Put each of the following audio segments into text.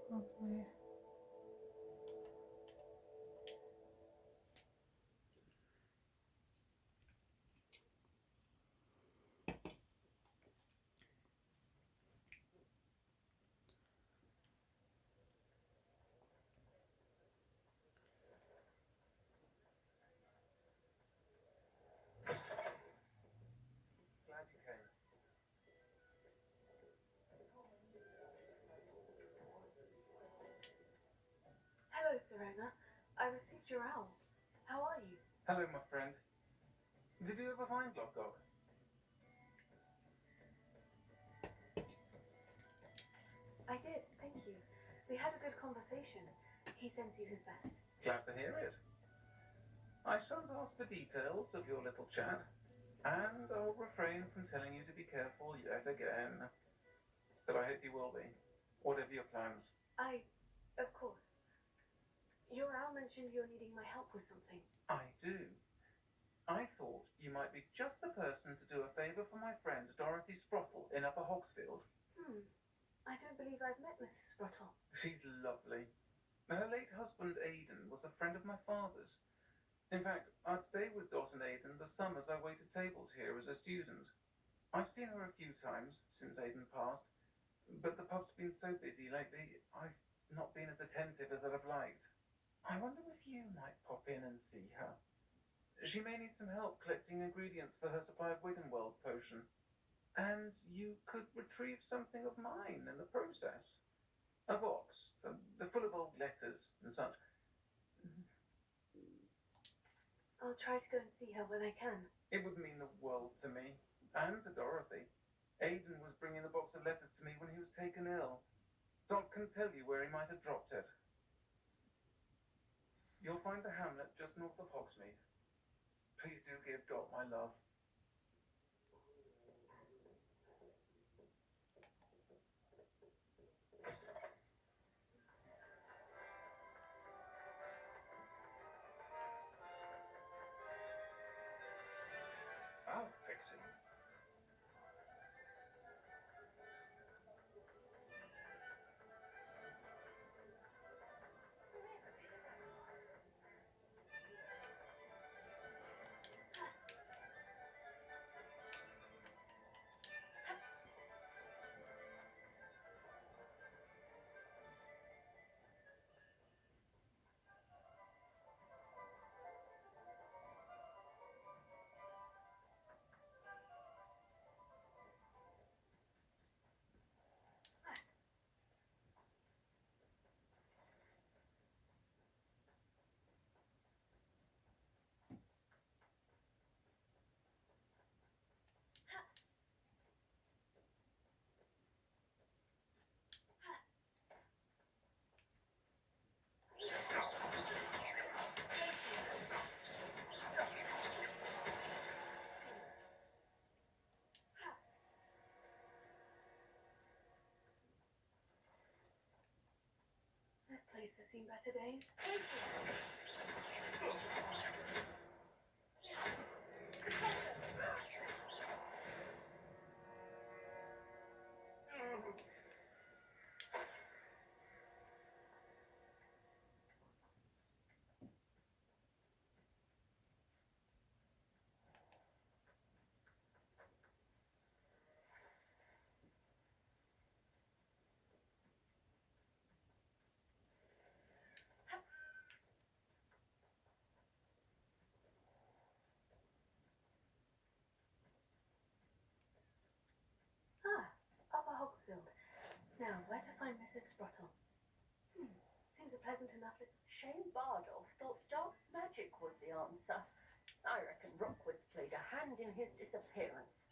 Lovely. Glad you came. Hello, Serena. I received your owl. How are you? Hello, my friend. Did you ever find Dog? I did, thank you. We had a good conversation. He sends you his best. Glad to hear it. I shan't ask for details of your little chat, and I'll refrain from telling you to be careful yet again. But I hope you will be, whatever your plans. Of course. Your owl mentioned you're needing my help with something. I do. I thought you might be just the person to do a favour for my friend Dorothy Sprottle in Upper Hogsfield. I don't believe I've met Mrs. Sprottle. She's lovely. Her late husband Aidan was a friend of my father's. In fact, I'd stay with Dot and Aidan the summers I waited tables here as a student. I've seen her a few times since Aidan passed, but the pub's been so busy lately, I've not been as attentive as I'd have liked. I wonder if you might pop in and see her. She may need some help collecting ingredients for her supply of Wiggenweld potion. And you could retrieve something of mine in the process. A box, full of old letters and such. I'll try to go and see her when I can. It would mean the world to me, and to Dorothy. Aidan was bringing the box of letters to me when he was taken ill. Dot can tell you where he might have dropped it. You'll find the hamlet just north of Hogsmeade. Please do give Dot my love. I'll fix it. This place has seen better days. Upper Hogsfield. Now, where to find Mrs. Sprottle? Seems a pleasant enough little... Shane Bardolph thought dark magic was the answer. I reckon Rockwood's played a hand in his disappearance.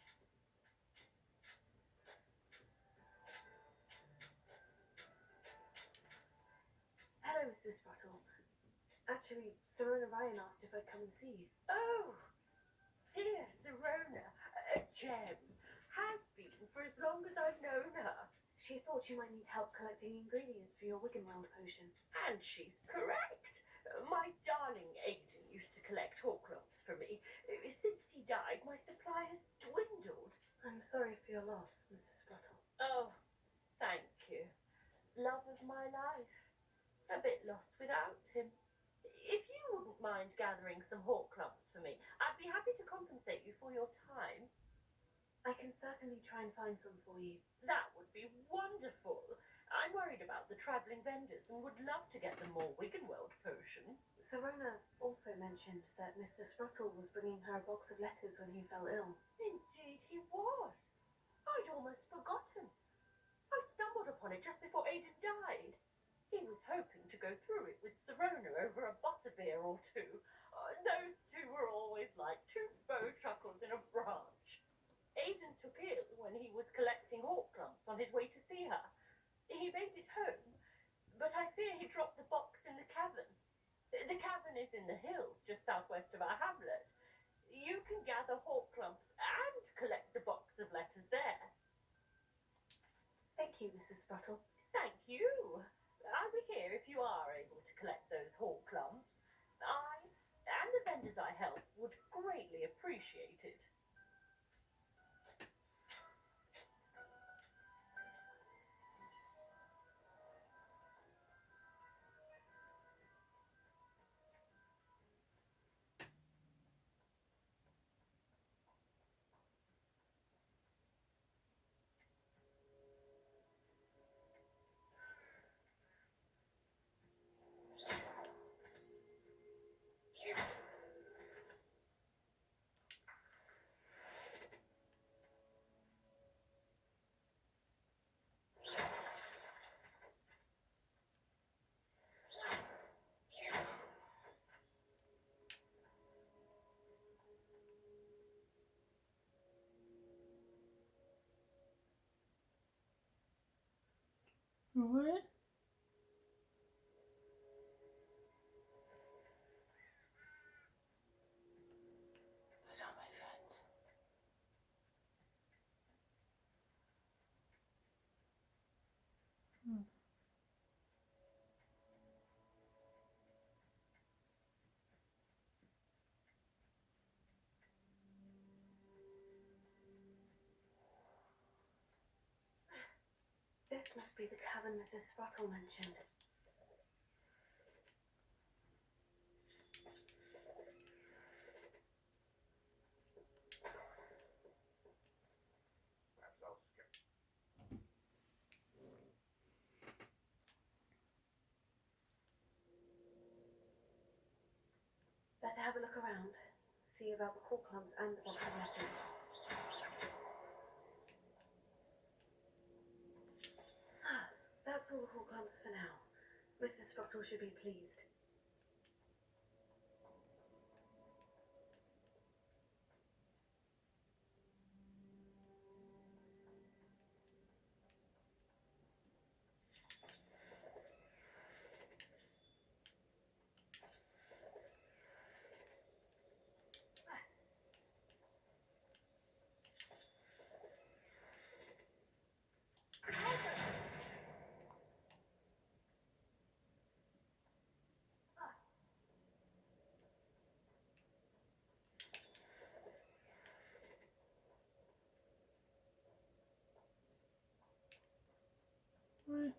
Hello, Mrs. Sprottle. Actually, Serena Ryan asked if I'd come and see you. Oh, dear Serona, a gem. Has been for as long as I've known her. She thought you might need help collecting ingredients for your Wiggenweld potion. And she's correct. My darling Aidan used to collect Horcrux for me. Since he died, my supply has dwindled. I'm sorry for your loss, Mrs. Sprottle. Oh, thank you. love of my life. A bit lost without him. If you wouldn't mind gathering some hawk clumps for me, I'd be happy to compensate you for your time. I can certainly try and find some for you. That would be wonderful. I'm worried about the travelling vendors and would love to get them more Wiggenweld potion. Serona also mentioned that Mr. Sprottle was bringing her a box of letters when he fell ill. Indeed he was. I'd almost forgotten. I stumbled upon it just before Aidan died. He was hoping to go through it with Serona over a butterbeer or two. Those two were always like two bow truckles in a branch. Aidan took ill when he was collecting hawk clumps on his way to see her. He made it home, but I fear he dropped the box in the cavern. The cavern is in the hills just southwest of our hamlet. You can gather hawk clumps and collect the box of letters there. Thank you, Mrs. Sprottle. Thank you. I'll be here if you are able to collect those hawk clumps. I and the vendors I help would greatly appreciate it. What? That don't make sense. This must be the cavern Mrs. Sprottle mentioned. Perhaps I'll skip. Better have a look around. See about the hawk clumps and the box of letters. That's all the hawk clumps for now. Mrs. Sprottle should be pleased. What?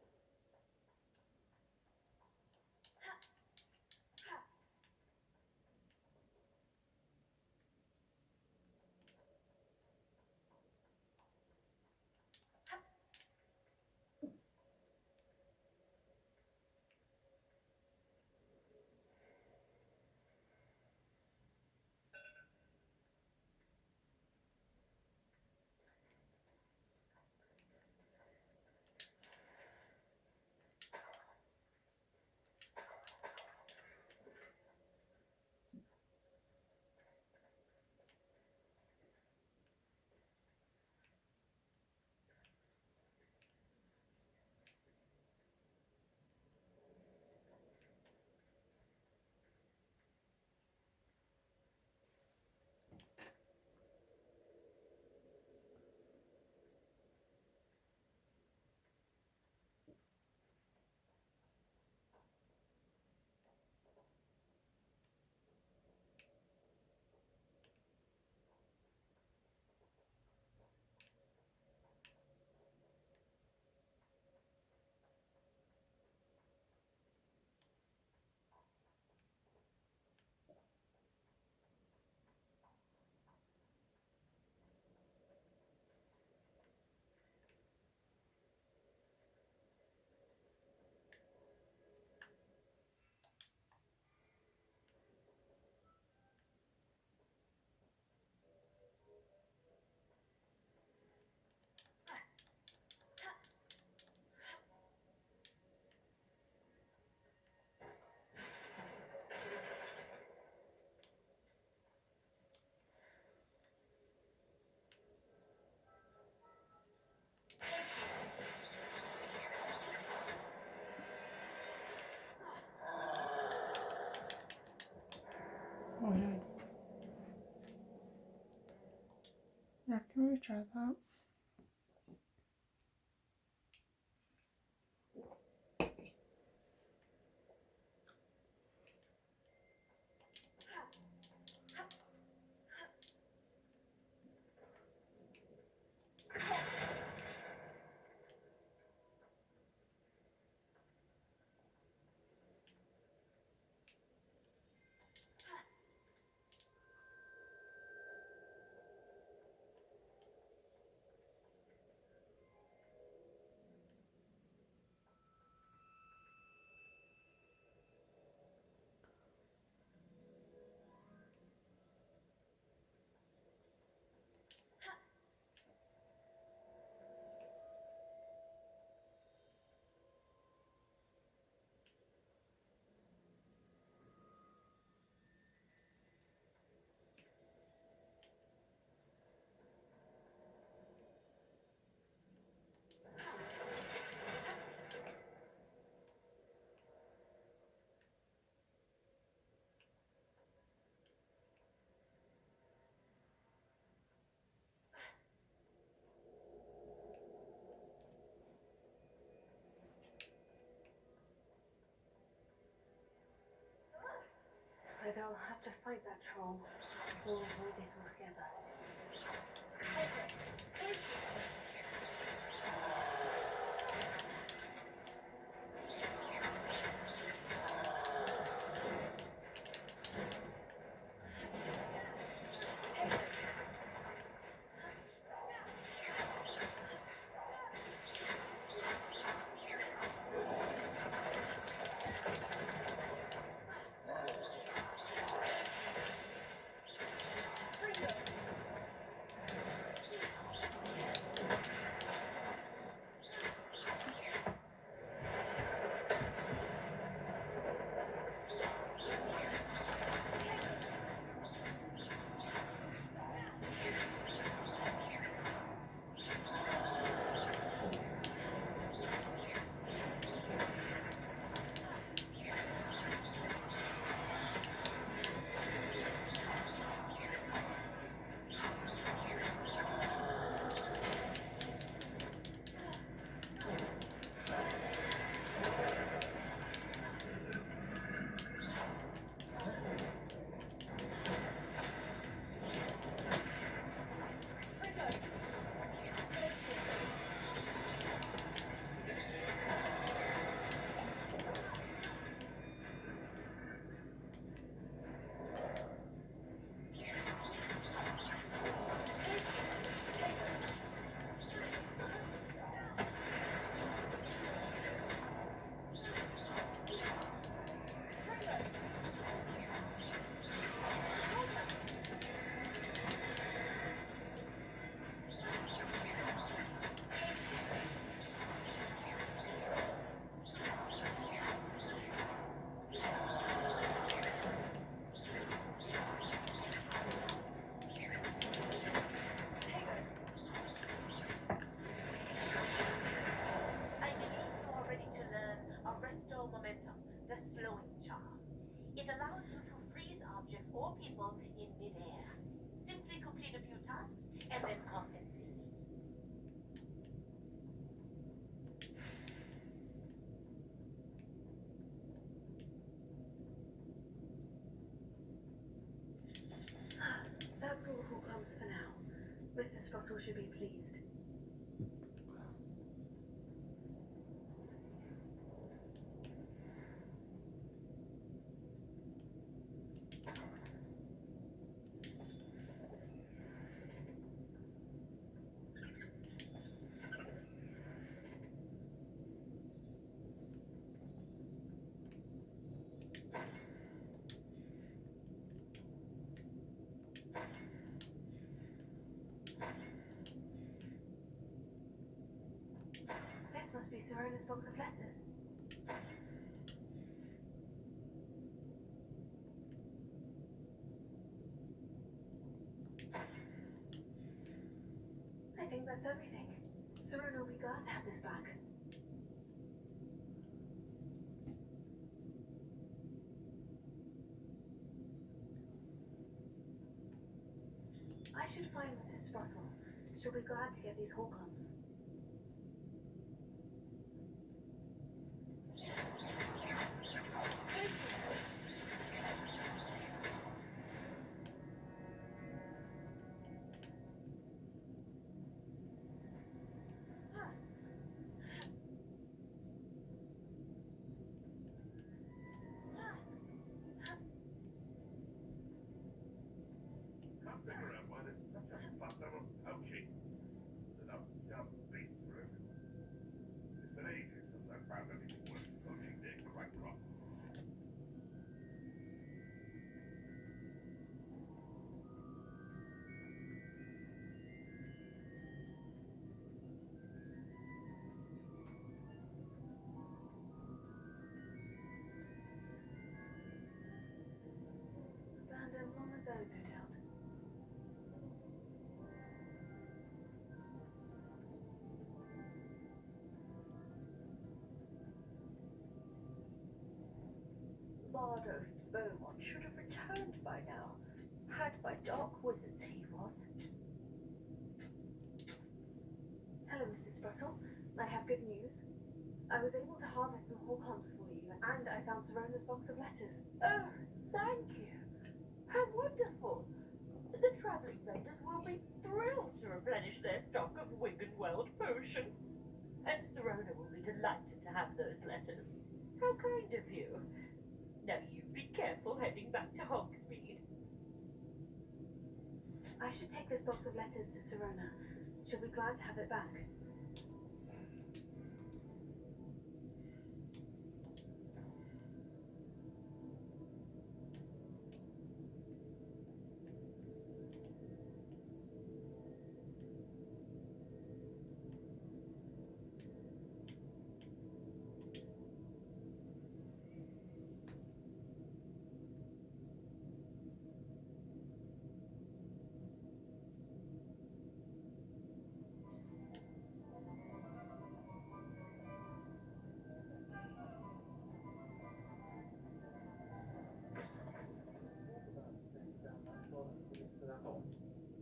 Oh, yeah. Yeah, can we try that? Either I'll have to fight that troll or avoid it altogether. I believe you are ready to learn Arresto Momentum, the slowing charm. It allows you to freeze objects or people in midair. Simply complete a few tasks and then come and see me. That's all who comes for now. Mrs. Sprottle should be pleased. This must be Serona's box of letters. I think that's everything. Serena will be glad to have this back. I should find Mrs. Sprottle. She'll be glad to get these horcrux. Can't figure out why there's such a fuss over poaching. There's enough dumb beef for everyone. It's been ages since I found anything worth poaching their crack crop. Abandoned long ago, no doubt. Bardo Beaumont should have returned by now. Had by dark wizards he was. Hello, Mrs. Sprottle. I have good news. I was able to harvest some horcrux for you, and I found Serona's box of letters. Oh, thank you. How wonderful. The travelling vendors will be thrilled to replenish their stock of Wiggenweld potion. And Serona will be delighted to have those letters. How kind of you. Now you be careful heading back to Hogsmeade. I should take this box of letters to Serona. She'll be glad to have it back.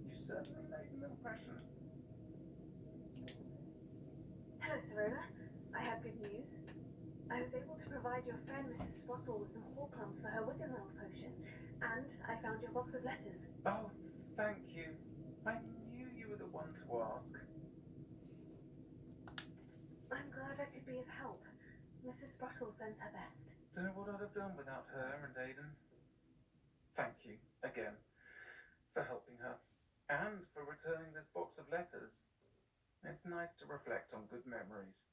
You certainly made an impression. Hello, Serona. I have good news. I was able to provide your friend Mrs. Sprottle with some horcrux for her Wiggenweld potion, and I found your box of letters. Oh, thank you. I knew you were the one to ask. I'm glad I could be of help. Mrs. Sprottle sends her best. Don't know what I'd have done without her and Aidan. Thank you, again, for helping her, and for returning this box of letters. It's nice to reflect on good memories.